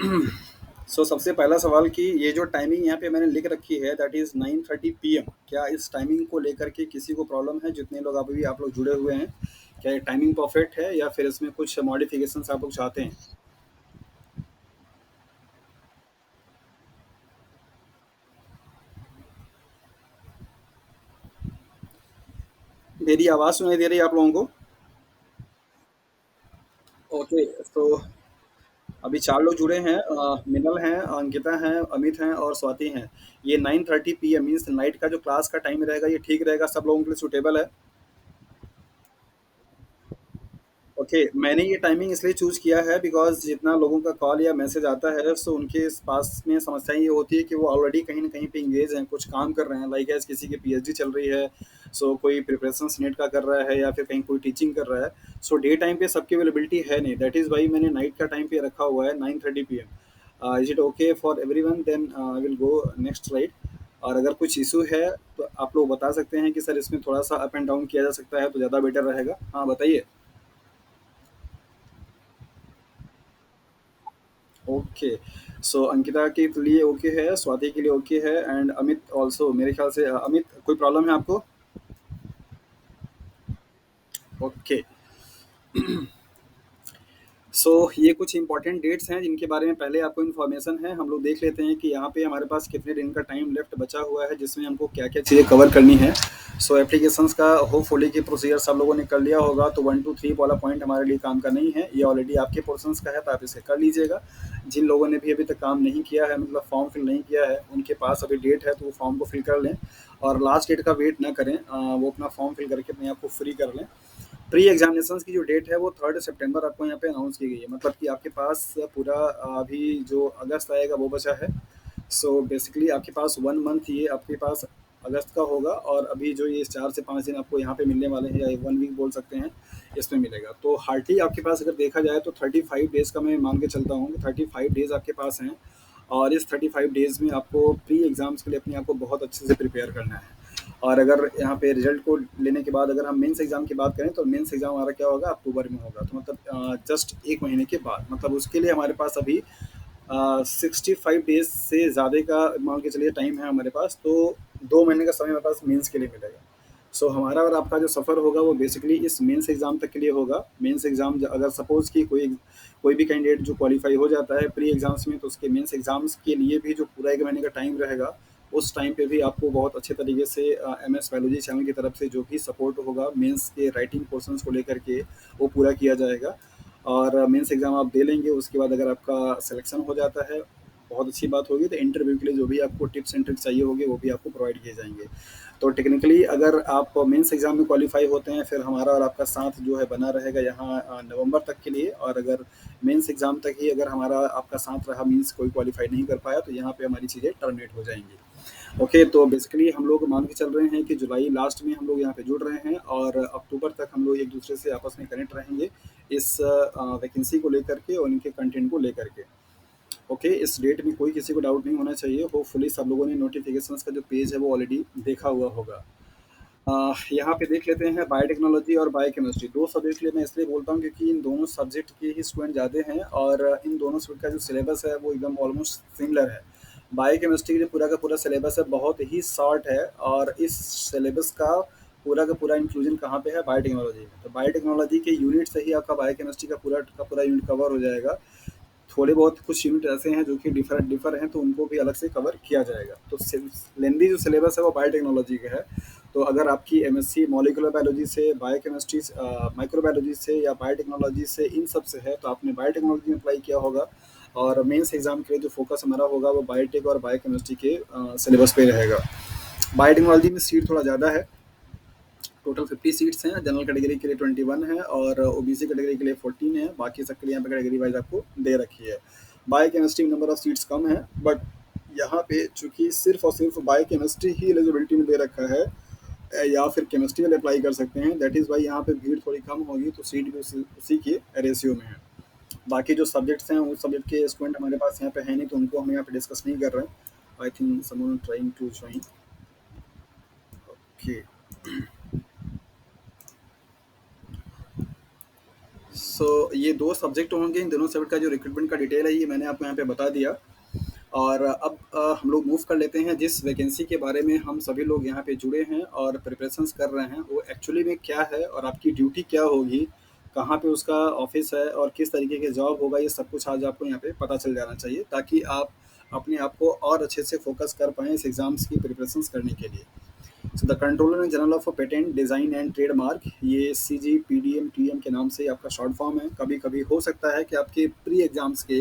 सबसे पहला सवाल कि ये जो टाइमिंग यहाँ पे मैंने लिख रखी है दैट इज़ 9:30 पीएम, क्या इस टाइमिंग को लेकर के किसी को प्रॉब्लम है? जितने लोग अभी आप लोग जुड़े हुए हैं, क्या ये टाइमिंग परफेक्ट है या फिर इसमें कुछ मॉडिफिकेशंस आप लोग चाहते हैं? मेरी आवाज़ सुनाई दे रही है आप लोगों को? ओके, तो अभी 4 लोग जुड़े हैं, मिनल हैं, अंकिता हैं, अमित हैं और स्वाति हैं। ये 9:30 पीएम मीन्स नाइट का जो क्लास का टाइम रहेगा, ये ठीक रहेगा? सब लोगों के लिए सूटेबल है? ओके, मैंने ये टाइमिंग इसलिए चूज़ किया है बिकॉज़ जितना लोगों का कॉल या मैसेज आता है, सो उनके इस पास में समस्या ये होती है कि वो ऑलरेडी कहीं न कहीं पे एंगेज हैं, कुछ काम कर रहे हैं, लाइक एज़ किसी की पीएचडी चल रही है, सो कोई प्रिपरेशंस नेट का कर रहा है या फिर कहीं कोई टीचिंग कर रहा है। सो डे टाइम पे सबकी अवेलेबिलिटी है नहीं, दैट इज़ व्हाई मैंने नाइट का टाइम पे रखा हुआ है 9:30 PM. Is it okay for everyone? Then I will go next slide. और अगर कुछ इश्यू है, तो आप लोग बता सकते हैं कि सर इसमें थोड़ा-सा अप एंड डाउन किया जा सकता है, तो ज़्यादा बेटर रहेगा। हाँ, बताइए। ओके, सो अंकिता के लिए ओके है, स्वाति के लिए ओके है एंड अमित ऑल्सो मेरे ख्याल से। अमित, कोई प्रॉब्लम है आपको? ओके, ये कुछ इंपॉर्टेंट डेट्स हैं जिनके बारे में पहले आपको इन्फॉर्मेशन है। हम लोग देख लेते हैं कि यहाँ पे हमारे पास कितने दिन का टाइम लेफ्ट बचा हुआ है जिसमें हमको क्या-क्या चीज़ें कवर करनी है। एप्लीकेशंस का होपफुली कि प्रोसीजर सब लोगों ने कर लिया होगा, तो 1 2 3 वाला पॉइंट हमारे लिए काम का नहीं है। ये ऑलरेडी आपके पोर्शंस का है, तो आप इसे कर लीजिएगा। जिन लोगों ने भी अभी तक काम नहीं किया है, मतलब फॉर्म फिल नहीं किया है, उनके पास अभी डेट है, तो वो फॉर्म को फिल कर लें और लास्ट डेट का वेट ना करें। वो अपना फॉर्म फिल करके अपने आप को फ्री कर लें। प्री एग्जामिनेशन की जो डेट है वो 3 सितंबर आपको यहाँ पे अनाउंस की गई है, मतलब कि आपके पास पूरा अभी जो अगस्त आएगा वो बचा है। बेसिकली आपके पास 1 मंथ ये आपके पास अगस्त का होगा, और अभी जो ये 4 से 5 दिन आपको यहाँ पे मिलने वाले हैं या 1 वीक बोल सकते हैं, इसमें मिलेगा। तो हार्डली आपके पास अगर देखा जाए तो 35 डेज़ का मैं मान के चलता हूँ कि 35 डेज़ आपके पास हैं। और इस 35 डेज़ में आपको प्री एग्ज़ाम्स के लिए अपने आप को बहुत अच्छे से प्रिपेयर करना है। और अगर यहाँ पे रिजल्ट को लेने के बाद अगर हम मेंस एग्जाम की बात करें, तो मेंस एग्जाम हमारा क्या होगा, अक्टूबर में होगा, तो मतलब जस्ट 1 महीने के बाद, मतलब उसके लिए हमारे पास अभी 65 डेज से ज़्यादा का मान के चलिए टाइम है हमारे पास। तो 2 महीने का समय हमारे पास मेंस के लिए मिलेगा। हमारा और आपका जो सफ़र होगा वो बेसिकली इस मेंस एग्ज़ाम तक के लिए होगा। मेंस एग्ज़ाम अगर सपोज़ कि कोई भी कैंडिडेट जो क्वालिफाई हो जाता है प्री एग्ज़ाम्स में, तो उसके मेंस एग्ज़ाम्स के लिए भी जो पूरा 1 महीने का टाइम रहेगा, उस टाइम पे भी आपको बहुत अच्छे तरीके से एम एस बायोलॉजी चैनल की तरफ से जो भी सपोर्ट होगा मेंस के राइटिंग पोर्शंस को लेकर के, वो पूरा किया जाएगा। और मेंस एग्ज़ाम आप दे लेंगे, उसके बाद अगर आपका सिलेक्शन हो जाता है, बहुत अच्छी बात होगी, तो इंटरव्यू के लिए जो भी आपको टिप्स एंड ट्रिक्स चाहिए होंगे वो भी आपको प्रोवाइड किए जाएंगे। तो टेक्निकली अगर आप मेंस एग्ज़ाम में क्वालिफाई होते हैं, फिर हमारा और आपका साथ जो है बना रहेगा यहाँ नवंबर तक के लिए। और अगर मेंस एग्ज़ाम तक ही अगर हमारा आपका साथ रहा, मीन्स कोई क्वालिफाई नहीं कर पाया, तो यहाँ पे हमारी चीज़ें टर्मिनेट हो जाएंगी। ओके, तो बेसिकली हम लोग मान के चल रहे हैं कि जुलाई लास्ट में हम लोग यहाँ पे जुड़ रहे हैं और अक्टूबर तक हम लोग एक दूसरे से आपस में कनेक्ट रहेंगे इस वैकेंसी को लेकर के और इनके कंटेंट को लेकर के। ओके, इस डेट में कोई किसी को डाउट नहीं होना चाहिए। होपफुली सब लोगों ने नोटिफिकेशंस का जो पेज है वो ऑलरेडी देखा हुआ होगा। यहाँ पे देख लेते हैं बायोटेक्नोलॉजी और बायोकेमिस्ट्री, दो सब्जेक्ट के लिए मैं इसलिए बोलता हूँ क्योंकि इन दोनों सब्जेक्ट के ही स्टूडेंट ज़्यादा हैं और इन दोनों सब्जेक्ट का जो सिलेबस है वो एकदम ऑलमोस्ट सिमिलर है। बायोकेमिस्ट्री का जो पूरा का पूरा सिलेबस है बहुत ही शॉर्ट है, और इस सिलेबस का पूरा इंक्लूजन कहाँ पे है, बायोटेक्नोलॉजी में। तो बायोटेक्नोलॉजी के यूनिट से ही आपका बायोकेमिस्ट्री का पूरा यूनिट कवर हो जाएगा। थोड़े बहुत कुछ यूनिट ऐसे हैं जो कि डिफर डिफर हैं, तो उनको भी अलग से कवर किया जाएगा। तो लेंदी जो सिलेबस है वो बायोटेक्नोलॉजी का है। तो अगर आपकी एमएससी मॉलिकुलर बायोलॉजी से, बायोकेमिस्ट्री, माइक्रोबायोलॉजी से या बायोटेक्नोलॉजी से, इन सब से है, तो आपने बायोटेक्नोलॉजी में अप्लाई किया होगा। और मेंस एग्जाम के लिए जो फोकस हमारा होगा वो बायोटेक और बायोकेमिस्ट्री के सिलेबस पे रहेगा। बायोटेक्नोलॉजी में सीट थोड़ा ज़्यादा है, टोटल 50 सीट्स हैं। जनरल कैटेगरी के लिए 21 है और ओबीसी कैटेगरी के लिए 14 है। बाकी सब के लिए यहाँ पे कैटेगरी वाइज आपको दे रखी है। बायोकेमिस्ट्री में नंबर ऑफ सीट्स कम है, बट यहाँ पे चूंकि सिर्फ और सिर्फ बायोकेमिस्ट्री ही एलिजिबिलिटी में दे रखा है, या फिर केमिस्ट्री वाले अप्लाई कर सकते हैं, दैट इज़ वाई यहाँ पे भीड़ थोड़ी कम होगी, तो सीट भी उसी के रेशियो में है। बाकी जो सब्जेक्ट्स हैं उस सब्जेक्ट के स्टूडेंट हमारे पास यहाँ पे है नहीं, तो उनको हम यहाँ पे डिस्कस नहीं कर रहे हैं। I think someone trying to join. Okay, so ये 2 सब्जेक्ट होंगे, इन दोनों सब्जेक्ट का जो रिक्रूटमेंट का डिटेल है ये मैंने आपको यहाँ पे बता दिया। और अब हम लोग मूव कर लेते हैं जिस वैकेंसी के बारे में हम सभी लोग यहाँ पे जुड़े हैं और प्रिपरेशंस कर रहे हैं, वो एक्चुअली में क्या है और आपकी ड्यूटी क्या होगी, कहाँ पे उसका ऑफिस है और किस तरीके के जॉब होगा, ये सब कुछ आज आपको यहाँ पे पता चल जाना चाहिए, ताकि आप अपने आप को और अच्छे से फोकस कर पाएँ इस एग्ज़ाम्स की प्रिपरेशंस करने के लिए। So the controller general of patent design and trademark, ये CGPDM के नाम से आपका शॉर्ट फॉर्म है। कभी कभी हो सकता है कि आपके प्री एग्जाम्स के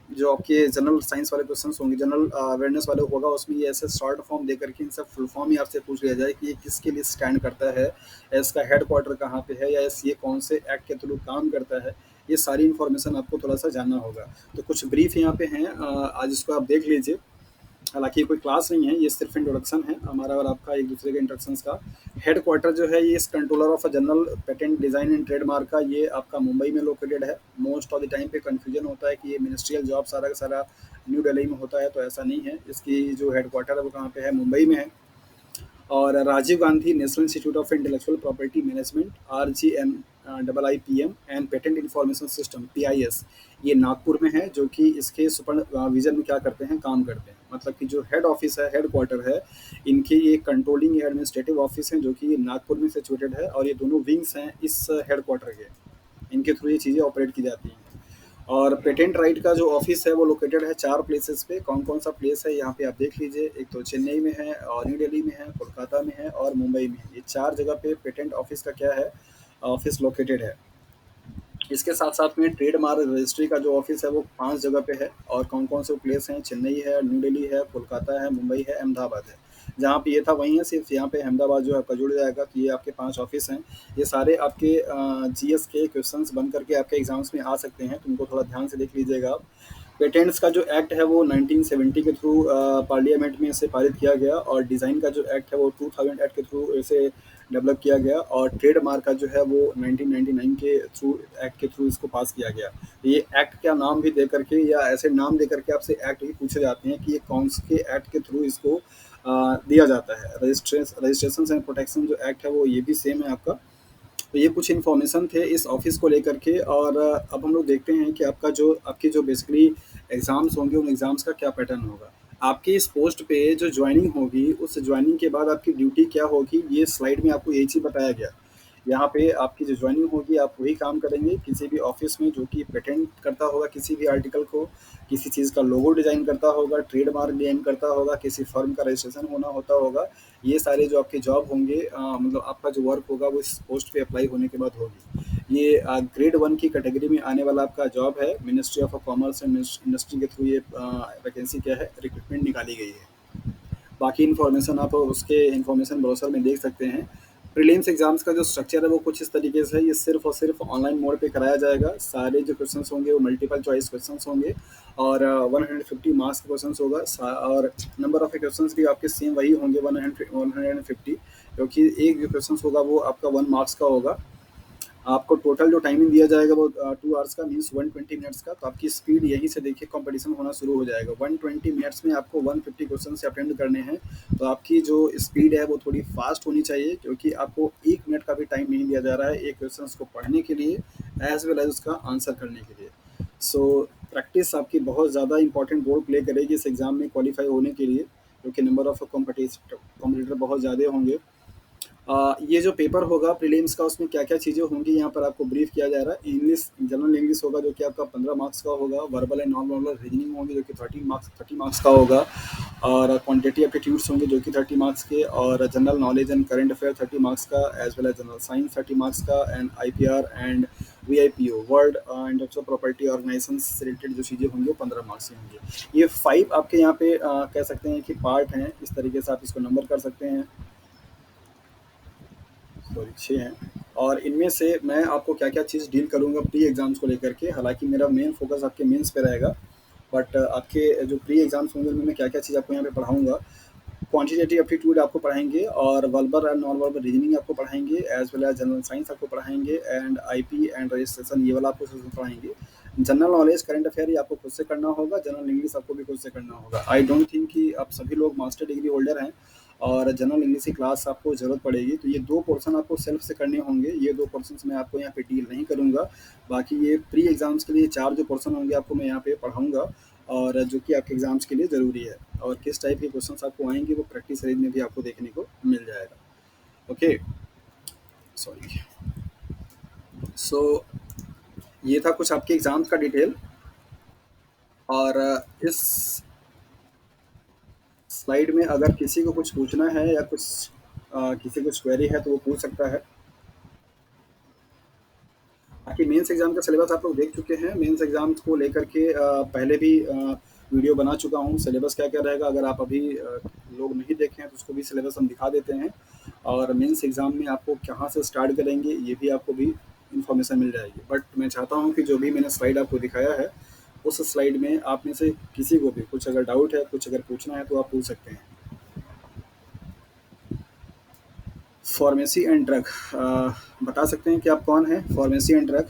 जो आपके जनरल साइंस वाले क्वेश्चंस होंगे, जनरल अवेयरनेस वाले होगा, उसमें ये ऐसे शॉर्ट फॉर्म दे करके इनसे फुल फॉर्म ही आपसे पूछ लिया जाए कि ये किसके लिए स्टैंड करता है, या इसका हेड क्वार्टर कहाँ पे है, या ये कौन से एक्ट के थ्रू काम करता है। ये सारी इन्फॉर्मेशन आपको थोड़ा सा जानना होगा। तो कुछ ब्रीफ यहाँ पे हैं, आज इसको आप देख लीजिए। हालांकि कोई क्लास नहीं है, ये सिर्फ इंट्रोडक्शन है हमारा और आपका एक दूसरे के इंट्रोडक्शंस का। हेड क्वार्टर जो है ये इस controller of general patent design and trademark का, ये आपका मुंबई में लोकेटेड है। मोस्ट ऑफ द टाइम पे कंफ्यूजन होता है कि ये मिनिस्ट्रियल जॉब सारा का सारा न्यू दिल्ली में होता है, तो ऐसा नहीं है। इसकी जो हेड क्वार्टर है वो कहाँ पे है, मुंबई में है। और Rajiv Gandhi National Institute of Intellectual Property Management, RGM and patent information system, PIS, ये नागपुर में है, जो कि इसके सुपरविजन में क्या करते हैं, काम करते हैं। मतलब कि जो हेड ऑफिस है, हेड क्वार्टर है, इनके ये कंट्रोलिंग एडमिनिस्ट्रेटिव ऑफिस हैं, जो कि नागपुर में सिचुएटेड है, और ये दोनों विंग्स हैं इस हेड क्वार्टर के। इनके थ्रू ये चीज़ें ऑपरेट की जाती हैं। और पेटेंट राइट का जो ऑफिस है वो लोकेटेड है 4 प्लेसेस पे। कौन कौन सा प्लेस है यहाँ पे आप देख लीजिए। एक तो चेन्नई में है, और न्यू दिल्ली में है, कोलकाता में है, और मुंबई में है। ये 4 जगह पे पेटेंट ऑफिस का क्या है, ऑफिस लोकेटेड है। इसके साथ साथ में ट्रेड मार्क रजिस्ट्री का जो ऑफिस है वो 5 जगह पे है। और कौन कौन से प्लेस हैं, चेन्नई है, न्यू दिल्ली है, कोलकाता है, मुंबई है, अहमदाबाद है। जहाँ पे ये था वहीं है, सिर्फ यहाँ पे अहमदाबाद जो है आपका जुड़ जाएगा। तो ये आपके 5 ऑफिस हैं। ये सारे आपके GS के क्वेश्चंस बन करके आपके एग्जाम्स में आ सकते हैं, तो उनको थोड़ा ध्यान से देख लीजिएगा आप। पेटेंट्स का जो एक्ट है वो 1970 के थ्रू पार्लियामेंट में इसे पारित किया गया, और डिज़ाइन का जो एक्ट है वो 2000 एक्ट के थ्रू इसे डेवलप किया गया, और ट्रेडमार्क का जो है वो 1999 के थ्रू एक्ट के थ्रू इसको पास किया गया। ये एक्ट का नाम भी दे करके, या ऐसे नाम दे करके आपसे एक्ट भी पूछे जाते हैं कि ये कौन से एक्ट के थ्रू इसको दिया जाता है। रजिस्ट्रेशन एंड प्रोटेक्शन जो एक्ट है वो ये भी सेम है आपका। तो ये कुछ इन्फॉर्मेशन थे इस ऑफिस को लेकर के। और अब हम लोग देखते हैं कि आपकी जो बेसिकली एग्ज़ाम्स होंगे, उन एग्ज़ाम्स का क्या पैटर्न होगा। आपकी इस पोस्ट पे जो ज्वाइनिंग होगी, उस ज्वाइनिंग के बाद आपकी ड्यूटी क्या होगी, ये स्लाइड में आपको यही चीज़ बताया गया। यहाँ पे आपकी जो ज्वाइनिंग होगी, आप वही काम करेंगे किसी भी ऑफिस में जो कि पेटेंट करता होगा किसी भी आर्टिकल को, किसी चीज़ का लोगो डिज़ाइन करता होगा, ट्रेडमार्क डिज़ाइन करता होगा, किसी फर्म का रजिस्ट्रेशन होना होता होगा। ये सारे जो आपके जॉब होंगे, मतलब आपका जो वर्क होगा वो इस पोस्ट पे अप्लाई होने के बाद होगी। ये ग्रेड 1 की कैटेगरी में आने वाला आपका जॉब है। Ministry of commerce and industry के थ्रू ये वैकेंसी क्या है, रिक्रूटमेंट निकाली गई है। बाकी इन्फॉर्मेशन आप उसके इन्फॉर्मेशन ब्राउज़र में देख सकते हैं। प्रीलिम्स एग्जाम्स का जो स्ट्रक्चर है वो कुछ इस तरीके से है। ये सिर्फ और सिर्फ ऑनलाइन मोड पे कराया जाएगा। सारे जो क्वेश्चंस होंगे वो मल्टीपल चॉइस क्वेश्चंस होंगे, और 150 मार्क्स का क्वेश्चंस होगा। और नंबर ऑफ क्वेश्चंस भी आपके सेम वही होंगे, 150, क्योंकि एक जो क्वेश्चंस होगा वो आपका 1 मार्क्स का होगा। आपको टोटल जो टाइमिंग दिया जाएगा वो 2 आवर्स का, मीन्स 120 मिनट्स का। तो आपकी स्पीड यहीं से देखिए कंपटीशन होना शुरू हो जाएगा। 120 मिनट्स में आपको 150 क्वेश्चन से अटेंड करने हैं। तो आपकी जो स्पीड है वो थोड़ी फास्ट होनी चाहिए, क्योंकि आपको 1 मिनट का भी टाइम नहीं दिया जा रहा है एक क्वेश्चन को पढ़ने के लिए, एज वेल एज उसका आंसर करने के लिए। सो प्रैक्टिस आपकी बहुत ज़्यादा इंपॉर्टेंट रोल प्ले करेगी इस एग्ज़ाम में क्वालिफाई होने के लिए, क्योंकि नंबर ऑफ कॉम्पिटिटर बहुत ज़्यादा होंगे। ये जो पेपर होगा प्रीलिम्स का, उसमें क्या क्या चीज़ें होंगी यहाँ पर आपको ब्रीफ किया जा रहा है। इंग्लिश, जनरल इंग्लिश होगा जो कि आपका 15 मार्क्स का होगा। Verbal and non verbal reasoning होंगे जो कि 30 मार्क्स का होगा। और क्वांटिटी एप्टीट्यूड्स होंगे जो कि 30 मार्क्स के। और general knowledge and current affair 30 marks का, as well as general science 30 marks का, and IPR and VIPO world intellectual property organization से रिलेटेड जो चीज़ें होंगी वो 15 मार्क्स की होंगी। ये 5 आपके यहाँ पे कह सकते हैं कि पार्ट हैं। इस तरीके से आप इसको नंबर कर सकते हैं। सॉरी 6 हैं। और इनमें से मैं आपको क्या क्या चीज़ डील करूँगा प्री एग्ज़ाम्स को लेकर के। हालांकि मेरा मेन फोकस आपके मेंस पे रहेगा, बट आपके जो प्री एग्ज़ाम्स होंगे उनमें मैं क्या क्या चीज़ आपको यहाँ पे पढ़ाऊँगा। क्वांटिटेटिव एप्टीट्यूड आपको पढ़ाएंगे, और verbal and non verbal reasoning आपको पढ़ाएंगे, as well as general science आपको पढ़ाएंगे, एंड IP एंड रजिस्ट्रेशन ये वाला आपको पढ़ाएंगे। जनरल नॉलेज करंट अफेयर ये आपको खुद से करना होगा। जनरल इंग्लिश आपको भी खुद से करना होगा। आई डोंट थिंक कि आप सभी लोग मास्टर डिग्री होल्डर हैं और जनरल इंग्लिश की क्लास आपको ज़रूरत पड़ेगी। तो ये 2 पोर्शन आपको सेल्फ से करने होंगे। ये 2 पोर्शंस मैं आपको यहाँ पे डील नहीं करूँगा। बाकी ये प्री एग्ज़ाम्स के लिए 4 जो पोर्शन होंगे आपको मैं यहाँ पे पढ़ाऊँगा, और जो कि आपके एग्ज़ाम्स के लिए ज़रूरी है। और किस टाइप के क्वेश्चंस आपको आएँगे वो प्रैक्टिस सीरीज में भी आपको देखने को मिल जाएगा। Okay, sorry. सो ये था कुछ आपके एग्ज़ाम्स का डिटेल। और इस स्लाइड में अगर किसी को कुछ पूछना है या कुछ किसी को कुछ क्वेरी है तो वो पूछ सकता है। बाकी मेंस एग्ज़ाम का सिलेबस आप लोग देख चुके हैं। मेंस एग्ज़ाम्स को लेकर के पहले भी वीडियो बना चुका हूँ। सिलेबस क्या-क्या रहेगा, अगर आप अभी लोग नहीं देखे हैं तो उसको भी सिलेबस हम दिखा देते हैं। और मेंस एग्ज़ाम में आपको कहाँ से स्टार्ट करेंगे ये भी आपको भी इन्फॉर्मेशन मिल जाएगी। बट मैं चाहता हूँ कि जो भी मैंने स्लाइड आपको दिखाया है, उस स्लाइड में आप में से किसी को भी कुछ अगर डाउट है, कुछ अगर पूछना है तो आप पूछ सकते हैं। फार्मेसी एंड ड्रग, बता सकते हैं कि आप कौन हैं? Pharmacy and drug.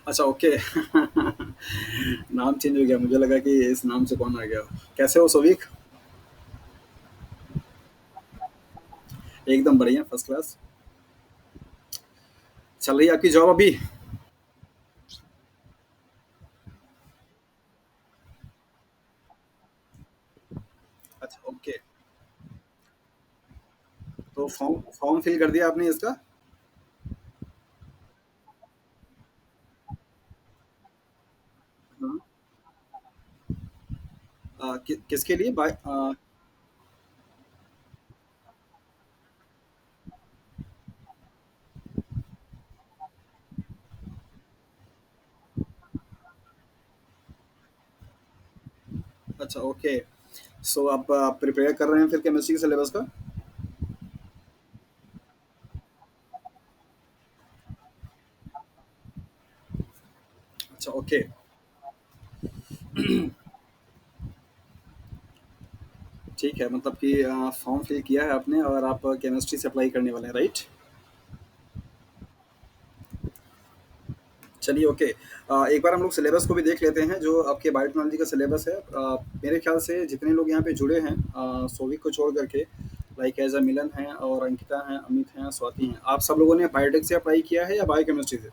अच्छा, ओके। नाम चेंज हो गया, मुझे लगा कि इस नाम से कौन आ गया। कैसे हो सोविक? एकदम बढ़िया, फर्स्ट क्लास। चल रही है आपकी जॉब अभी? अच्छा, ओके। तो फॉर्म फॉर्म फिल कर दिया आपने इसका? हाँ। किसके लिए अच्छा, ओके। सो आप प्रिपेयर कर रहे हैं फिर केमिस्ट्री के सिलेबस का? अच्छा, ओके। ठीक है, मतलब कि फॉर्म फिल किया है आपने और आप केमिस्ट्री से अप्लाई करने वाले हैं, राइट? चलिए, ओके। एक बार हम लोग सिलेबस को भी देख लेते हैं जो आपके बायोटेक्नोलॉजी का सिलेबस है। मेरे ख्याल से जितने लोग यहाँ पे जुड़े हैं, सोविक को छोड़ करके, लाइक एज अ मिलन हैं और अंकिता हैं, अमित हैं, स्वाति हैं, आप सब लोगों ने बायोटेक से अप्लाई किया है या बायोकेमिस्ट्री से?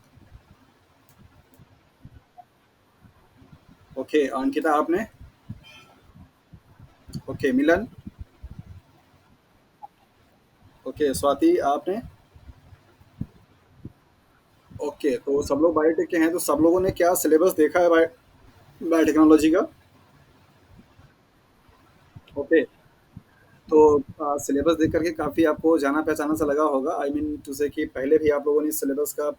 ओके, अंकिता आपने? ओके, मिलन? ओके, स्वाति आपने? ओके, तो सब लोग बायोटेक के हैं, तो सब लोगों ने क्या सिलेबस देखा है बायोटेक्नोलॉजी का? ओके। तो सिलेबस देख करके काफ़ी आपको जाना पहचाना सा लगा होगा। आई मीन टू से कि पहले भी आप लोगों ने इस सिलेबस का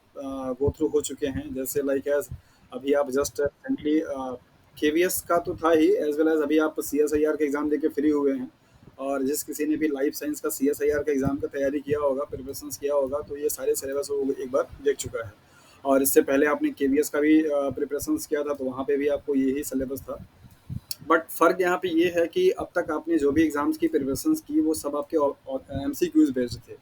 गो थ्रू हो चुके हैं, जैसे लाइक एज अभी आप जस्ट रिसेंटली केवीएस का तो था ही, एज वेल एज अभी आप सीएसआईआर का एग्ज़ाम देके फ्री हुए हैं। और जिस किसी ने भी लाइफ साइंस का सीएसआईआर का एग्ज़ाम का तैयारी किया होगा, प्रिपरेशन किया होगा, तो ये सारे सिलेबस वो एक बार देख चुका है। और इससे पहले आपने केवीएस का भी प्रिपरेशन किया था, तो वहाँ पे भी आपको यही सिलेबस था। बट फ़र्क यहाँ पे ये है कि अब तक आपने जो भी एग्ज़ाम्स की प्रिपरेशंस की वो सब आपके एमसीक्यूज़ बेस्ड थे।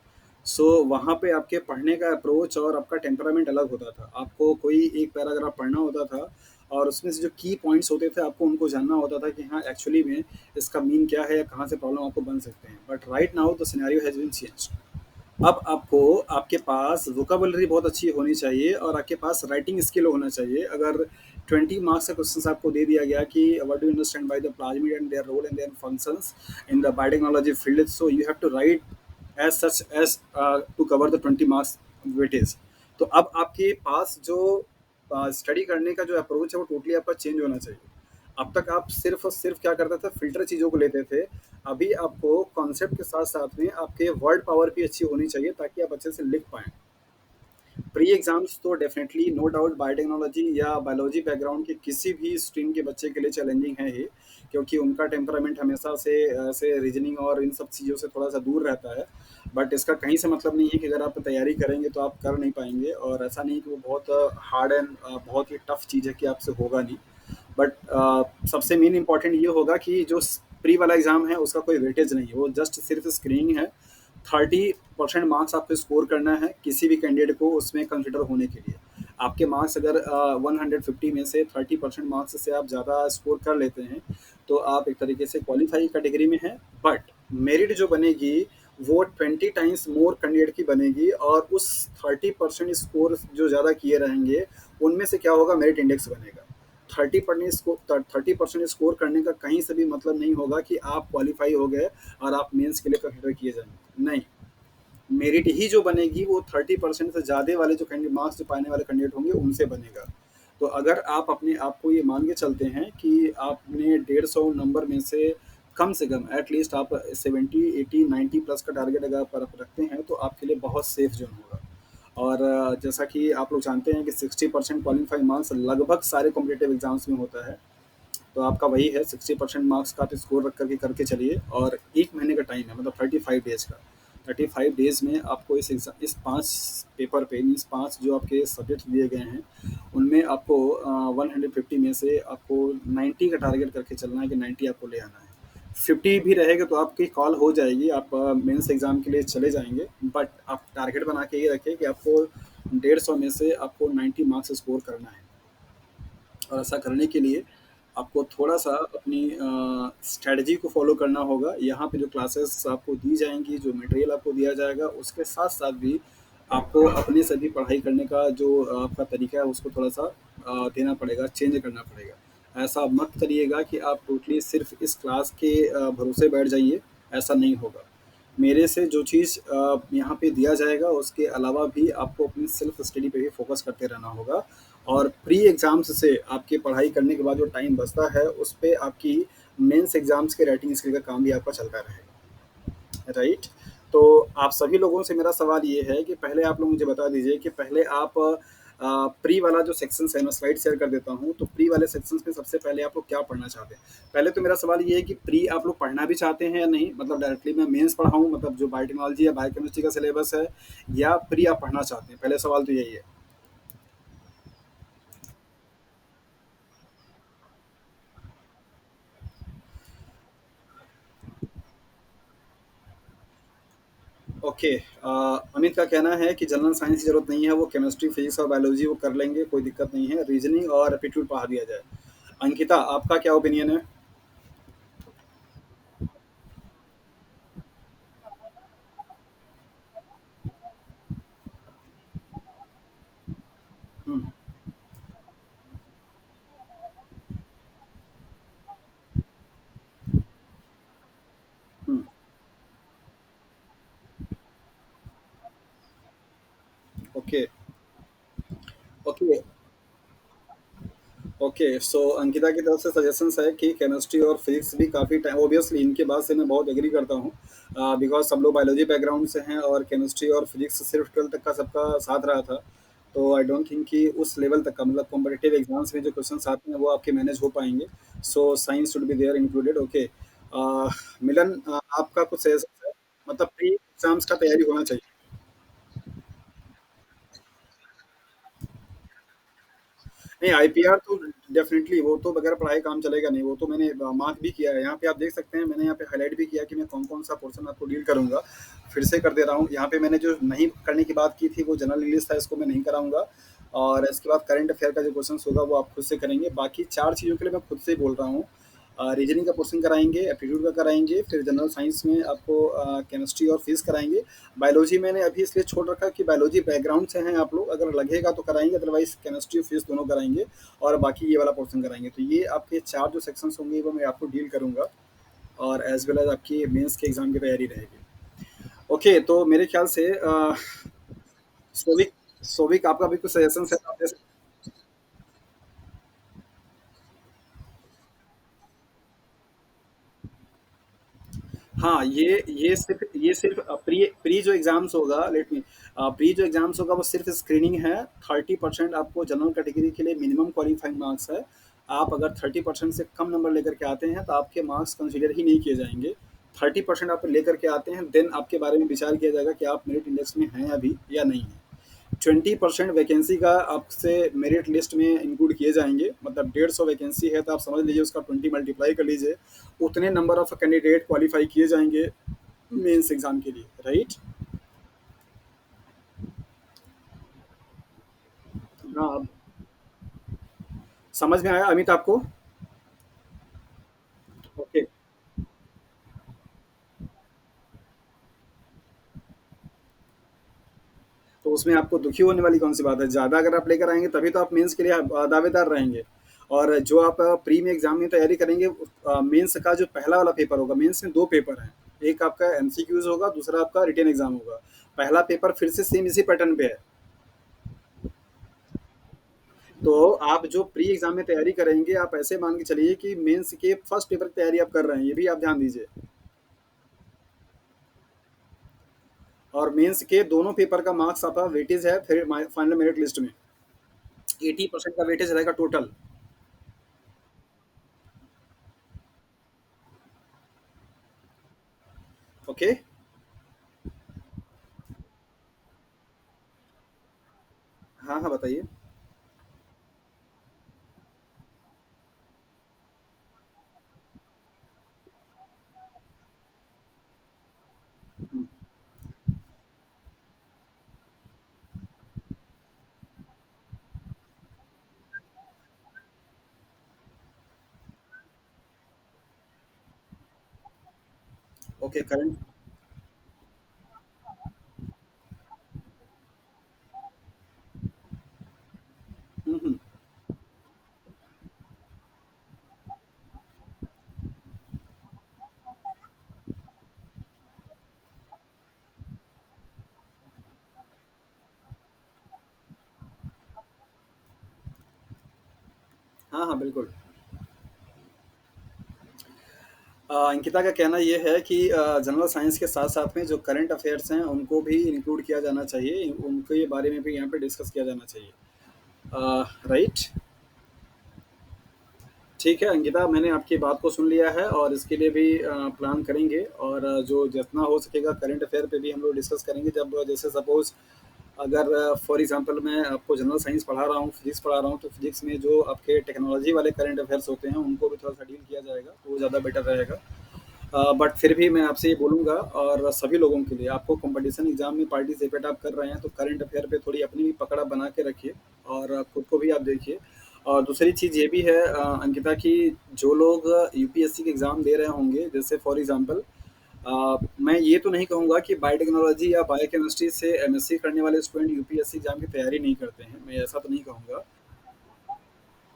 सो वहाँ पे आपके पढ़ने का अप्रोच और आपका टेम्परामेंट अलग होता था। आपको कोई एक पैराग्राफ पढ़ना होता था और उसमें से जो की पॉइंट्स होते थे आपको उनको जानना होता था कि हाँ, एक्चुअली में इसका मीन क्या है या कहाँ से प्रॉब्लम आपको बन सकते हैं। But right now the scenario has been changed. अब आपको आपके पास वोकाबुलरी बहुत अच्छी होनी चाहिए और आपके पास राइटिंग स्किल होना चाहिए। अगर 20 मार्क्स का क्वेश्चन आपको दे दिया गया कि what do you understand by the plasmid and their role and their functions in the biotechnology field, so you have to write as such as to cover the 20 marks weightage. तो अब आपके पास जो study करने का जो approach है वो totally आपका चेंज होना चाहिए। अब तक आप सिर्फ और सिर्फ क्या करते थे, फिल्टर चीज़ों को लेते थे। अभी आपको कॉन्सेप्ट के साथ साथ में आपके वर्ड पावर भी अच्छी होनी चाहिए ताकि आप अच्छे से लिख पाएँ। प्री एग्ज़ाम्स तो डेफ़िनेटली नो डाउट बायोटेक्नोलॉजी या बायोलॉजी बैकग्राउंड के किसी भी स्ट्रीम के बच्चे के लिए चैलेंजिंग है ये, क्योंकि उनका टेम्परामेंट हमेशा से ऐसे रीजनिंग और इन सब चीज़ों से थोड़ा-सा दूर रहता है। बट इसका कहीं से मतलब नहीं है कि अगर आप तैयारी करेंगे तो आप कर नहीं पाएँगे, और ऐसा नहीं कि वो बहुत हार्ड एंड बहुत ही टफ़ चीज़ है कि आपसे होगा नहीं। बट सबसे मेन इम्पॉर्टेंट ये होगा कि जो प्री वाला एग्ज़ाम है उसका कोई वेटेज नहीं है, वो जस्ट सिर्फ स्क्रीनिंग है। 30% मार्क्स आपको स्कोर करना है किसी भी कैंडिडेट को उसमें कंसिडर होने के लिए। आपके मार्क्स अगर 150 में से 30% मार्क्स से आप ज़्यादा स्कोर कर लेते हैं, तो आप एक तरीके से क्वालिफाई कैटेगरी में हैं। बट मेरिट जो बनेगी, वो 20 टाइम्स मोर कैंडिडेट की बनेगी, और उस 30% स्कोर जो ज़्यादा किए रहेंगे, उनमें से क्या होगा, मेरिट इंडेक्स बनेगा। 30% स्कोर करने का कहीं से भी मतलब नहीं होगा कि आप क्वालिफाई हो गए और आप मेंस के लिए कंसिडर किए जाएंगे, नहीं। मेरिट ही जो बनेगी वो 30% से ज़्यादा वाले जो कैंडिडेट मार्क्स जो पाने वाले कैंडिडेट होंगे उनसे बनेगा। तो अगर आप अपने आप को ये मान के चलते हैं कि आपने 150 नंबर में से कम एटलीस्ट आप 70 80 90 प्लस का टारगेट अगर आप रखते हैं, तो आपके लिए बहुत सेफ जोन होगा। और जैसा कि आप लोग जानते हैं कि 60% क्वालिफाइंग मार्क्स लगभग सारे कॉम्पिटेटिव एग्जाम्स में होता है। तो आपका वही है, 60% मार्क्स का आप स्कोर रख करके करके चलिए, और 1 महीने का टाइम है, मतलब 35 डेज का। 35 डेज में आपको इस 5 पेपर पे, इस 5 जो आपके सब्जेक्ट दिए गए हैं, उनमें आपको 150 में से आपको 90 का टारगेट करके चलना है कि 90 आपको ले आना है। 50 भी रहेगा तो आपकी कॉल हो जाएगी, आप मेंस एग्जाम के लिए चले जाएंगे। बट आप टारगेट बना के ये रखें कि आपको 150 में से आपको 90 मार्क्स स्कोर करना है। और ऐसा करने के लिए आपको थोड़ा-सा अपनी स्ट्रैटेजी को फ़ॉलो करना होगा। यहाँ पे जो क्लासेस आपको दी जाएँगी, जो मटेरियल आपको दिया जाएगा, उसके साथ-साथ भी आपको अपने से भी पढ़ाई करने का जो आपका तरीका है, उसको थोड़ा-सा देना पड़ेगा, चेंज करना पड़ेगा। ऐसा मत करिएगा कि आप टोटली सिर्फ़ इस क्लास के भरोसे बैठ जाइए, ऐसा नहीं होगा। मेरे से जो चीज़ यहाँ पे दिया जाएगा, उसके अलावा भी आपको अपनी सेल्फ स्टडी पे भी फ़ोकस करते रहना होगा। और प्री एग्ज़ाम्स से आपकी पढ़ाई करने के बाद जो टाइम बचता है, उस पे आपकी मेंस एग्ज़ाम्स के राइटिंग स्किल का काम भी आपका चलता रहेगा, राइट? तो आप सभी लोगों से मेरा सवाल ये है कि पहले आप लोग मुझे बता दीजिए कि पहले आप प्री वाला जो सेक्शंस है, मैं स्लाइड शेयर कर देता हूँ, तो प्री वाले सेक्शंस में सबसे पहले आप लोग क्या पढ़ना चाहते हैं? पहले तो मेरा सवाल ये है कि प्री आप लोग पढ़ना भी चाहते हैं या नहीं? मतलब डायरेक्टली मैं मेंस पढ़ाऊँ, मतलब जो बायोटेक्नोलॉजी या बायोकेमिस्ट्री का सिलेबस है, या प्री आप पढ़ना चाहते हैं? पहले सवाल तो यही है। ओके, अमित का कहना है कि जनरल साइंस की ज़रूरत नहीं है, वो केमिस्ट्री, फिजिक्स और बायोलॉजी वो कर लेंगे, कोई दिक्कत नहीं है, रीजनिंग और एप्टीट्यूड पढ़ा दिया जाए। अंकिता, आपका क्या ओपिनियन है? हम्म, हम्म, ओके, ओके, ओके। सो अंकिता की तरफ से सजेशंस है कि केमिस्ट्री और फिजिक्स भी काफ़ी टाइम, ऑब्वियसली इनके बात से मैं बहुत एग्री करता हूँ, बिकॉज सब लोग बायोलॉजी बैकग्राउंड से हैं, और केमिस्ट्री और फिजिक्स सिर्फ 12th तक का सबका साथ रहा था। तो आई डोंट थिंक कि उस लेवल तक का, मतलब कॉम्पिटेटिव एग्जाम्स में जो क्वेश्चन आते हैं वो आपके मैनेज हो पाएंगे। So science should be there included, okay. Milan, आपका कुछ सजेशन है? मतलब प्री एग्जाम्स का तैयारी होना चाहिए। नहीं, आईपीआर तो डेफिनेटली, वो तो बगैर पढ़ाई काम चलेगा नहीं, वो तो मैंने मार्क भी किया है। यहाँ पे आप देख सकते हैं, मैंने यहाँ पे हाईलाइट भी किया कि मैं कौन कौन सा पोर्शन आपको डील करूंगा। फिर से कर दे रहा हूँ, यहाँ पे मैंने जो नहीं करने की बात की थी वो जनरल इंग्लिश था, इसको मैं नहीं कराऊंगा। और इसके बाद करंट अफेयर का जो क्वेश्चन होगा वो आप खुद से करेंगे। बाकी 4 चीज़ों के लिए मैं खुद से ही बोल रहा हूँ। रीजनिंग का पोर्शन कराएंगे, एप्टीट्यूड का कराएंगे, फिर जनरल साइंस में आपको केमिस्ट्री और फिजिक्स कराएंगे। बायोलॉजी मैंने अभी इसलिए छोड़ रखा कि बायोलॉजी बैकग्राउंड से हैं आप लोग, अगर लगेगा तो कराएंगे, अदरवाइज केमिस्ट्री और फिजिक्स दोनों कराएंगे। और बाकी ये वाला पोर्शन कराएंगे। तो ये आपके 4 जो सेक्शंस होंगे वो मैं आपको डील करूंगा, और एज वेल एज आपकी मेंस के एग्जाम की तैयारी रहेगी। ओके, तो मेरे ख्याल से सोविक सोविक आपका भी कुछ सजेशन है, आप दे सकते हैं। हाँ, ये सिर्फ प्री प्री जो एग्जाम्स होगा, लेट मी, प्री जो एग्जाम्स होगा वो सिर्फ स्क्रीनिंग है। 30% आपको जनरल कैटेगरी के लिए मिनिमम क्वालिफाइंग मार्क्स है। आप अगर 30% से कम नंबर लेकर के आते हैं तो आपके मार्क्स कंसिडर ही नहीं किए जाएंगे। 30% आप लेकर के आते हैं, देन आपके बारे में विचार किया जाएगा कि आप मेरिट इंडेक्स में हैं अभी या नहीं है। 20% वैकेंसी का आपसे मेरिट लिस्ट में इंक्लूड किए जाएंगे, मतलब 150 वैकेंसी है तो आप समझ लीजिए उसका 20 मल्टीप्लाई कर लीजिए। उतने नंबर ऑफ कैंडिडेट क्वालिफाई किए जाएंगे मेंस एग्जाम के लिए, राइट? हाँ, अब समझ में आया अमित आपको? ओके। तो उसमें आपको दुखी होने वाली कौन सी बात है? ज़्यादा अगर आप लेकर आएँगे तभी तो आप मेंस के लिए दावेदार रहेंगे। और जो आप प्री में एग्ज़ाम में तैयारी करेंगे, मेंस का जो पहला वाला पेपर होगा, मेंस में 2 पेपर हैं। एक आपका एमसीक्यूज़ होगा, दूसरा आपका रिटन एग्ज़ाम होगा। पहला पेपर फिर से सेम इसी पैटर्न पे है। तो आप जो प्री एग्ज़ाम में तैयारी करेंगे, आप ऐसे मान के चलिए कि मेंस के फर्स्ट पेपर की तैयारी आप कर रहे हैं, ये भी आप ध्यान दीजिए। और मेंस के दोनों पेपर का मार्क्स आपका वेटेज है फिर फाइनल मेरिट लिस्ट में। 80% का वेटेज रहेगा टोटल। ओके। हाँ, हाँ, बताइए। Okay, current. हुँ, हुँ। हाँ, हाँ, बिल्कुल। अंकिता का कहना ये है कि जनरल साइंस के साथ-साथ में जो करंट अफ़ेयर्स हैं, उनको भी इंक्लूड किया जाना चाहिए। उनके बारे में भी यहाँ पे डिस्कस किया जाना चाहिए। राइट? ठीक है अंकिता, मैंने आपकी बात को सुन लिया है और इसके लिए भी प्लान करेंगे और जो जितना हो सकेगा करंट अफ़ेयर पे भी हम लोग डिस्कस करेंगे। जब जैसे सपोज़ अगर फॉर एग्ज़ाम्पल मैं आपको जनरल साइंस पढ़ा रहा हूँ, फिज़िक्स पढ़ा रहा हूँ, तो फिज़िक्स में जो आपके टेक्नोलॉजी वाले करंट अफ़ेयर्स होते हैं, उनको भी थोड़ा-सा डील किया जाएगा, तो वो ज़्यादा बेटर रहेगा। बट फिर भी मैं आपसे ये बोलूँगा और सभी लोगों के लिए, आपको कॉम्पिटिशन एग्ज़ाम में पार्टिसिपेट आप कर रहे हैं, तो करंट अफ़ेयर पे थोड़ी अपनी भी पकड़ आप बना के रखिए और खुद को भी आप देखिए। और दूसरी चीज़ ये भी है अंकिता कि जो लोग यूपीएससी के एग्ज़ाम दे रहे होंगे, जैसे फॉर एग्ज़ाम्पल मैं ये तो नहीं कहूँगा कि बायोटेक्नोलॉजी या बायोकेमिस्ट्री से एमएससी करने वाले स्टूडेंट यूपीएससी एग्ज़ाम की तैयारी नहीं करते हैं, मैं ऐसा तो नहीं कहूँगा।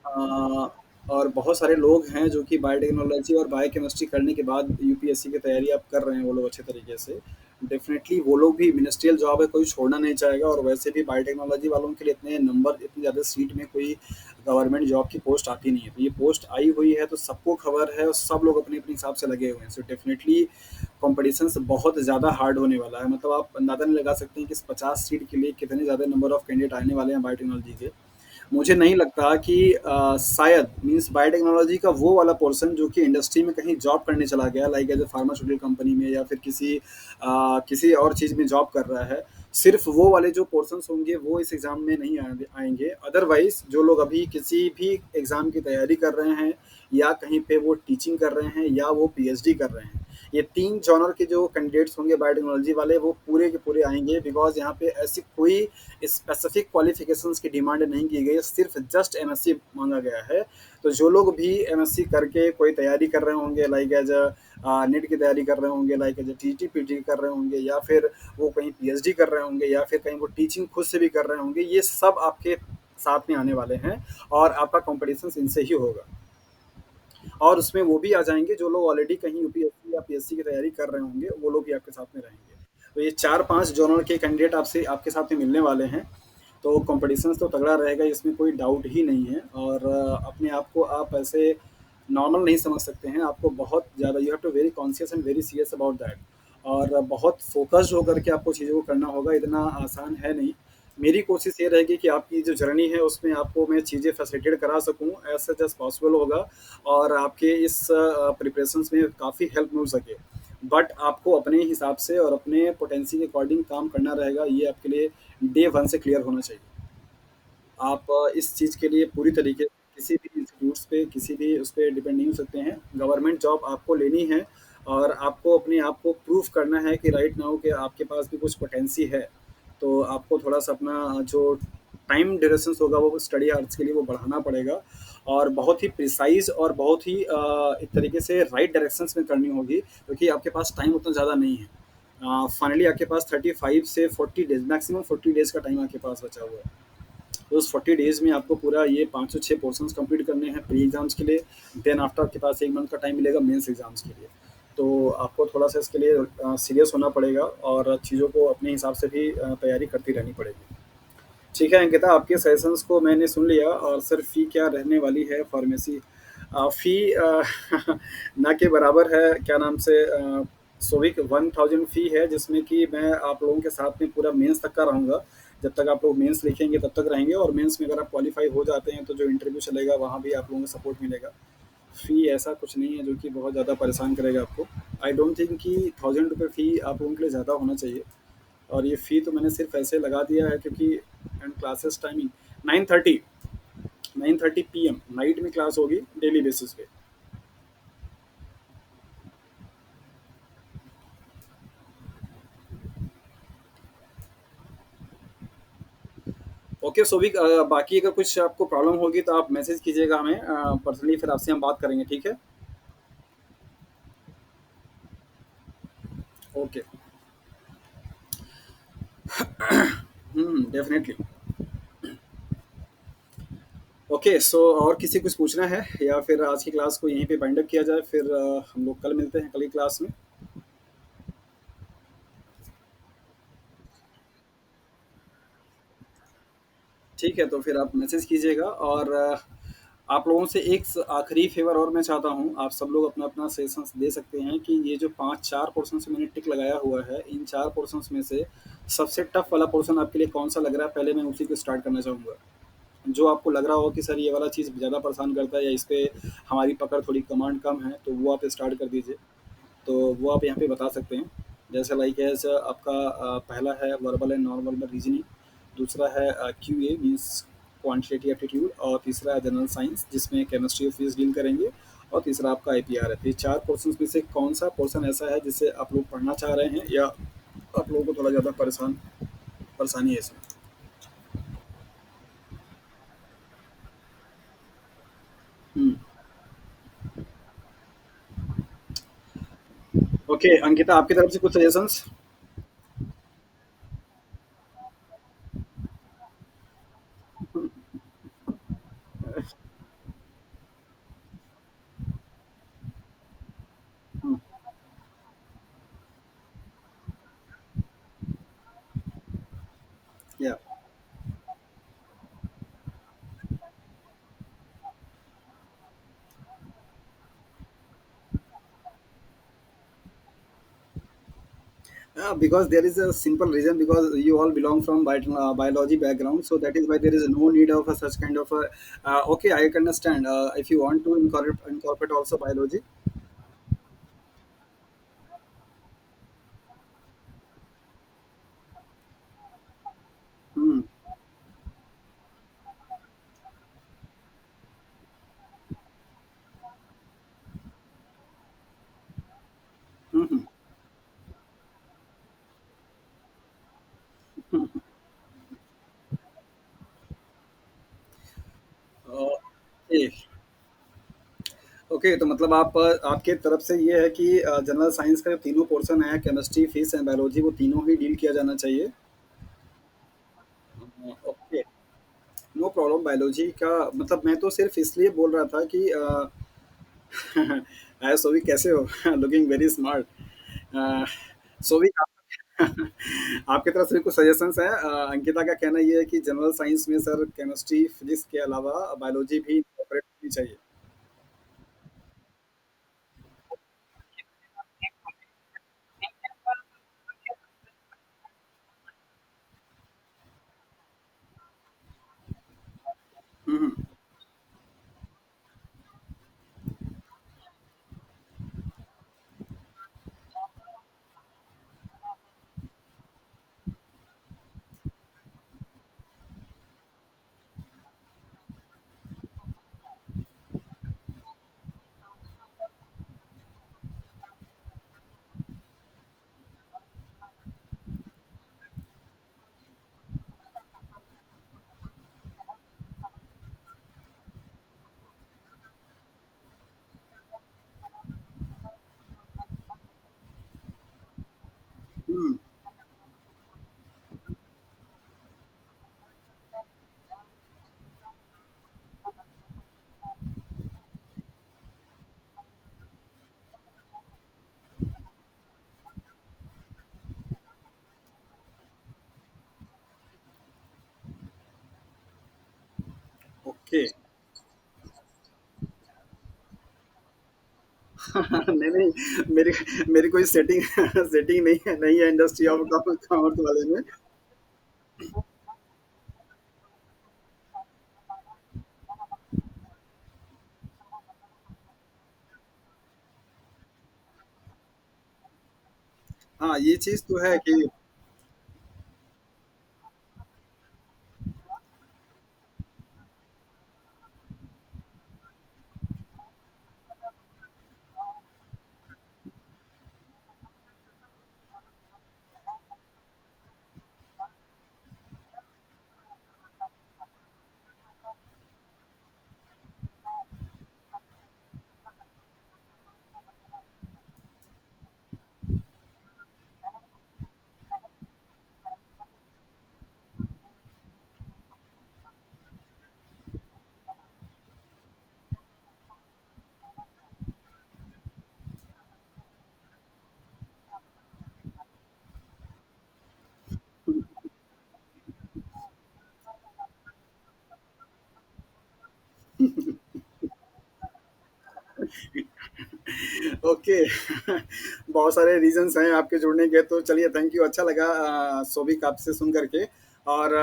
अ, और बहुत सारे लोग हैं जो कि बायोटेक्नोलॉजी और बायोकेमिस्ट्री करने के बाद यूपीएससी की तैयारी आप कर रहे हैं वो लोग अच्छे तरीके से। डेफ़िनेटली वो लोग भी मिनिस्ट्रियल जॉब है, कोई छोड़ना नहीं चाहेगा और वैसे भी बायोटेक्नोलॉजी वालों के लिए इतने नंबर, इतनी ज़्यादा सीट में कोई गवर्नमेंट जॉब की पोस्ट आती नहीं है। तो ये पोस्ट आई हुई है तो सबको खबर है और सब लोग अपने-अपने हिसाब से लगे हुए हैं। सो डेफ़िनेटली कॉम्पिटिशन्स बहुत ज़्यादा हार्ड होने वाला है। मतलब आप अंदाज़ा नहीं लगा सकते हैं कि इस 50 सीट के लिए कितने ज़्यादा नंबर ऑफ कैंडिडेट आने वाले हैं बायोटेक्नोलॉजी के। मुझे नहीं लगता कि शायद मीन्स बायोटेक्नोलॉजी का वो वाला पोर्शन जो कि इंडस्ट्री में कहीं जॉब करने चला गया like as a pharmaceutical company में या फिर किसी और चीज़ में जॉब कर रहा है, सिर्फ वो वाले जो पोर्शंस होंगे वो इस एग्ज़ाम में नहीं आएंगे। अदरवाइज जो लोग अभी किसी भी एग्ज़ाम की तैयारी कर रहे हैं या कहीं पे वो टीचिंग कर रहे हैं या वो पीएचडी कर रहे हैं, ये तीन जॉनर के जो कैंडिडेट्स होंगे बायोटेक्नोलॉजी वाले वो पूरे के पूरे आएंगे बिकॉज यहाँ पे ऐसी कोई स्पेसिफिक क्वालिफिकेशंस की डिमांड नहीं की गई है, सिर्फ जस्ट एमएससी मांगा गया है। तो जो लोग भी एमएससी करके कोई तैयारी कर रहे होंगे लाइक एज नेट की तैयारी कर रहे होंगे, लाइक एज टीटी पीटी कर रहे होंगे या फिर वो कहीं पीएचडी कर रहे होंगे या फिर कहीं वो टीचिंग खुद से भी कर रहे होंगे, ये सब आपके साथ में आने वाले हैं और आपका कॉम्पिटिशन इनसे ही होगा। और उसमें वो भी आ जाएँगे जो लोग ऑलरेडी कहीं यूपीएससी या पीएससी की तैयारी कर रहे होंगे, वो लोग भी आपके साथ में रहेंगे। तो ये 4-5 जोनल के कैंडिडेट आपसे आपके साथ में मिलने वाले हैं। तो कॉम्पिटिशन तो तगड़ा रहेगा, इसमें कोई डाउट ही नहीं है और अपने आप को आप ऐसे नॉर्मल नहीं समझ सकते हैं। आपको बहुत ज़्यादा you have to very conscious and very serious about that और बहुत फ़ोकस्ड होकर के आपको चीज़ों को करना होगा, इतना आसान है नहीं। मेरी कोशिश ये रहेगी कि आपकी जो जर्नी है उसमें आपको मैं चीज़ें फैसिलिटेट करा सकूँ एज़ सच एज़ पॉसिबल होगा और आपके इस प्रिपरेशंस में काफ़ी हेल्प मिल सके। बट आपको अपने हिसाब से और अपने पोटेंसी के अकॉर्डिंग काम करना रहेगा, ये आपके लिए डे 1 से क्लियर होना चाहिए। आप इस चीज़ के लिए पूरी तरीके से किसी भी इंस्टीट्यूट्स पे, किसी भी उस पे डिपेंड नहीं हो सकते हैं। गवर्नमेंट जॉब आपको लेनी है और आपको अपने आप को प्रूव करना है कि राइट नाउ कि आपके पास भी कुछ पोटेंसी है। तो आपको थोड़ा-सा अपना जो टाइम ड्यूरेशंस होगा वो स्टडी आवर्स के लिए वो बढ़ाना पड़ेगा और बहुत ही प्रिसाइज़ और बहुत ही एक तरीके से राइट डायरेक्शंस में करनी होगी क्योंकि आपके पास टाइम उतना ज़्यादा नहीं है। फाइनली आपके पास 35 से 40 डेज़ मैक्सिमम 40 डेज़ का टाइम आपके पास बचा हुआ है। तो उस 40 डेज़ में आपको पूरा ये 5 से 6 पोर्शंस कंप्लीट करने हैं प्री एग्ज़ाम्स के लिए, देन आफ्टर आपके पास 1 मंथ का टाइम मिलेगा मेंस एग्ज़ाम्स के लिए। तो आपको थोड़ा-सा इसके लिए सीरियस होना पड़ेगा और चीज़ों को अपने हिसाब से भी तैयारी करती रहनी पड़ेगी। ठीक है अंकिता, आपके सजेशंस को मैंने सुन लिया और सर फ़ी क्या रहने वाली है फार्मेसी? फ़ी ना के बराबर है क्या नाम से सौविक 1000 फ़ी है जिसमें कि मैं आप लोगों के साथ में पूरा मेंस तक का रहूँगा। जब तक आप लोग मेंस लिखेंगे तब तक रहेंगे और मेंस में अगर आप क्वालीफाई हो जाते हैं तो जो इंटरव्यू चलेगा वहाँ भी आप लोगों को सपोर्ट मिलेगा। फ़ी ऐसा कुछ नहीं है जो कि बहुत ज़्यादा परेशान करेगा आपको। आई डोंट थिंक कि ₹1000 फ़ी आप लोगों के लिए ज़्यादा होना चाहिए। और ये फ़ी तो मैंने सिर्फ ऐसे लगा दिया है क्योंकि and classes timing 9:30 9:30 PM night में क्लास होगी डेली बेसिस पे। ओके सोविक, बाकी अगर कुछ आपको प्रॉब्लम होगी तो आप मैसेज कीजिएगा हमें पर्सनली, फिर आपसे हम बात करेंगे, ठीक है? ओके। डेफिनेटली। ओके सो और किसी कुछ पूछना है या फिर आज की क्लास को यहीं पे बाइंड अप किया जाए, फिर हम लोग कल मिलते हैं कल की क्लास में। ठीक है, तो फिर आप मैसेज कीजिएगा और आप लोगों से एक आखिरी फेवर और मैं चाहता हूँ, आप सब लोग अपना अपना सजेशंस दे सकते हैं कि ये जो 5 4 पोर्शन मैंने टिक लगाया हुआ है, इन 4 पोर्शंस में से सबसे टफ वाला पोर्शन आपके लिए कौन सा लग रहा है, पहले मैं उसी को स्टार्ट करना चाहूँगा। जो आपको लग रहा हो कि सर ये वाला चीज़ ज़्यादा परेशान करता है या इस पे हमारी पकड़ थोड़ी कमांड कम है, तो वो आप स्टार्ट कर दीजिए। तो वो आप यहाँ पे बता सकते हैं। जैसे लाइक एज आपका पहला है verbal and non verbal reasoning, दूसरा है Q A means quantitative aptitude, और तीसरा है जनरल साइंस जिसमें केमिस्ट्री और फिजिक्स डील करेंगे, और तीसरा आपका आई पी आर है। तो ये 4 पोर्सन में से कौन सा पोर्सन ऐसा है जिससे आप लोग पढ़ना चाह रहे हैं या आप लोगों को थोड़ा ज़्यादा परेशानी है इसमें? हम्म। ओके अंकिता, आपकी तरफ से कुछ सजेशंस? या because there is a simple reason, because you all belong from biology background, so that is why there is no need of a such kind of a okay, I can understand if you want to incorporate also biology. Hmm. Hmm. Okay. Okay, तो मतलब आप आपके तरफ से ये है कि general science का जो तीनों पोर्शन है, केमिस्ट्री फिजिक्स एंड बायोलॉजी, वो तीनों ही डील किया जाना चाहिए। Okay, no problem. बायोलॉजी का मतलब मैं तो सिर्फ इसलिए बोल रहा था कि सोवी कैसे हो? Looking very smart. सोवी आपकी तरफ से भी कुछ सजेशंस है? अंकिता का कहना ये है कि जनरल साइंस में सर केमिस्ट्री फिजिक्स के अलावा बायोलॉजी भी इंकॉर्पोरेट होनी चाहिए। हम्म। हुँ, ओके। नहीं, नहीं, मेरी मेरी कोई सेटिंग सेटिंग नहीं है इंडस्ट्री ऑफ कॉमर्स वाले में। हाँ, ये चीज़ तो है कि ओके। बहुत सारे रीज़न्स हैं आपके जुड़ने के, तो चलिए थैंक यू, अच्छा लगा सोभिक आपसे सुन कर के। और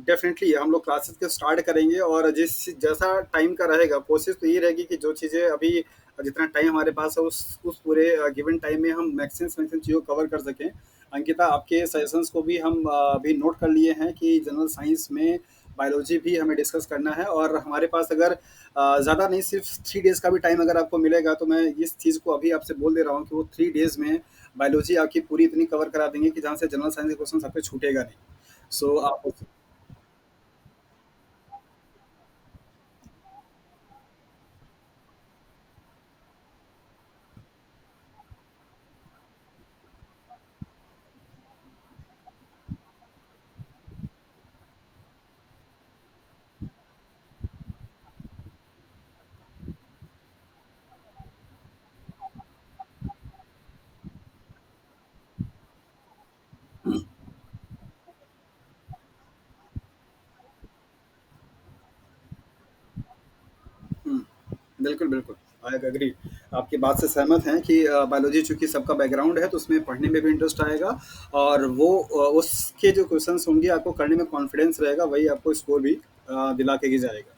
डेफ़िनिटली हम लोग क्लासेस को स्टार्ट करेंगे, और जैसा टाइम का रहेगा, कोशिश तो ये रहेगी कि जो चीज़ें अभी जितना टाइम हमारे पास है उस पूरे गिवन टाइम में हम मैक्सिमम चीज़ों को कवर कर सकें। अंकिता, आपके सजेशंस को भी हम अभी नोट कर लिए हैं कि जनरल साइंस में बायोलॉजी भी हमें डिस्कस करना है, और हमारे पास अगर ज़्यादा नहीं, सिर्फ 3 डेज़ का भी टाइम अगर आपको मिलेगा, तो मैं इस चीज़ को अभी आपसे बोल दे रहा हूँ कि वो 3 डेज़ में बायोलॉजी आपकी पूरी इतनी कवर करा देंगे कि जहाँ से जनरल साइंस के क्वेश्चन आपके छूटेगा नहीं। सो आप हुँ, बिल्कुल, बिल्कुल, आई एग्री। आपकी बात से सहमत हैं कि बायोलॉजी चूँकि सबका बैकग्राउंड है, तो उसमें पढ़ने में भी इंटरेस्ट आएगा, और वो उसके जो क्वेश्चन्स होंगे आपको करने में कॉन्फिडेंस रहेगा, वही आपको स्कोर भी दिला के ही जाएगा।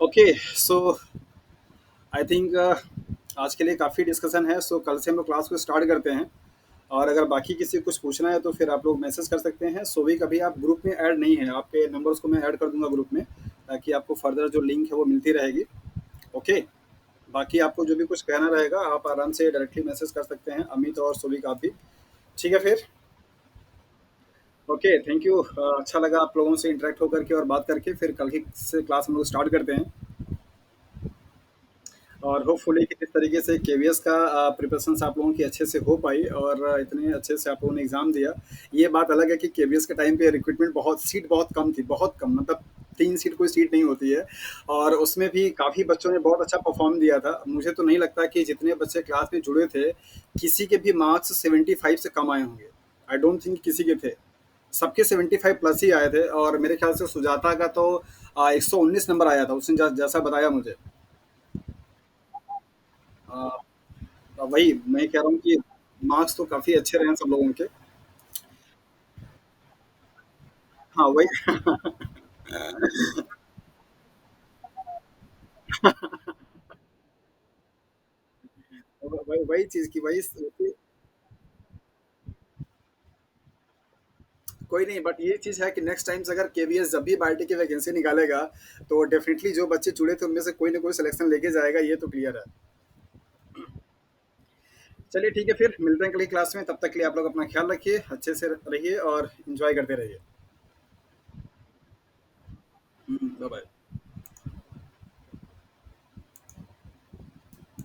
ओके, सो आई थिंक आज के लिए काफ़ी डिस्कशन है, सो कल से हम लोग क्लास को स्टार्ट करते हैं। और अगर बाकी किसी को कुछ पूछना है तो फिर आप लोग मैसेज कर सकते हैं। सो भी कभी आप ग्रुप में ऐड नहीं है, आपके नंबर्स को मैं ऐड कर दूंगा ग्रुप में, ताकि आपको फर्दर जो लिंक है वो मिलती रहेगी। ओके। बाकी आपको जो भी कुछ कहना रहेगा आप आराम से डायरेक्टली मैसेज कर सकते हैं, अमित और सोविक आप भी। ठीक है फिर। Okay, thank you. अच्छा लगा आप लोगों से इंटरेक्ट होकर के और बात करके। फिर कल की से क्लास हम लोग स्टार्ट करते हैं, और होपफुली कि इस तरीके से केवीएस का प्रिपरेशन आप लोगों की अच्छे से हो पाई, और इतने अच्छे से आप लोगों ने एग्ज़ाम दिया। ये बात अलग है कि केवीएस के टाइम पे रिक्रूटमेंट बहुत, सीट बहुत कम थी, बहुत कम, मतलब 3 सीट कोई सीट नहीं होती है, और उसमें भी काफ़ी बच्चों ने बहुत अच्छा परफॉर्म दिया था। मुझे तो नहीं लगता कि जितने बच्चे क्लास में जुड़े थे, किसी के भी मार्क्स 75 से कम आए होंगे। आई डोंट थिंक किसी के थे, सबके 75 प्लस ही आए थे, और मेरे ख्याल से सुजाता का तो 119 नंबर आया था उसने, जैसा बताया मुझे। अ, वही मैं कह रहा हूँ कि मार्क्स तो काफ़ी अच्छे रहे हैं सब लोगों के। हाँ, वही। वही वही चीज़ की वही कोई नहीं, बट ये चीज़ है कि नेक्स्ट टाइम से अगर केवीएस जब भी बायोटेक की वैकेंसी निकालेगा, तो डेफिनेटली जो बच्चे जुड़े थे उनमें से कोई ना कोई सिलेक्शन लेके जाएगा, ये तो क्लियर है। चलिए ठीक है, फिर मिलते हैं कल की क्लास में। तब तक के लिए आप लोग अपना ख्याल रखिए, अच्छे से रहिए और इंजॉय करते रहिए। Bye bye.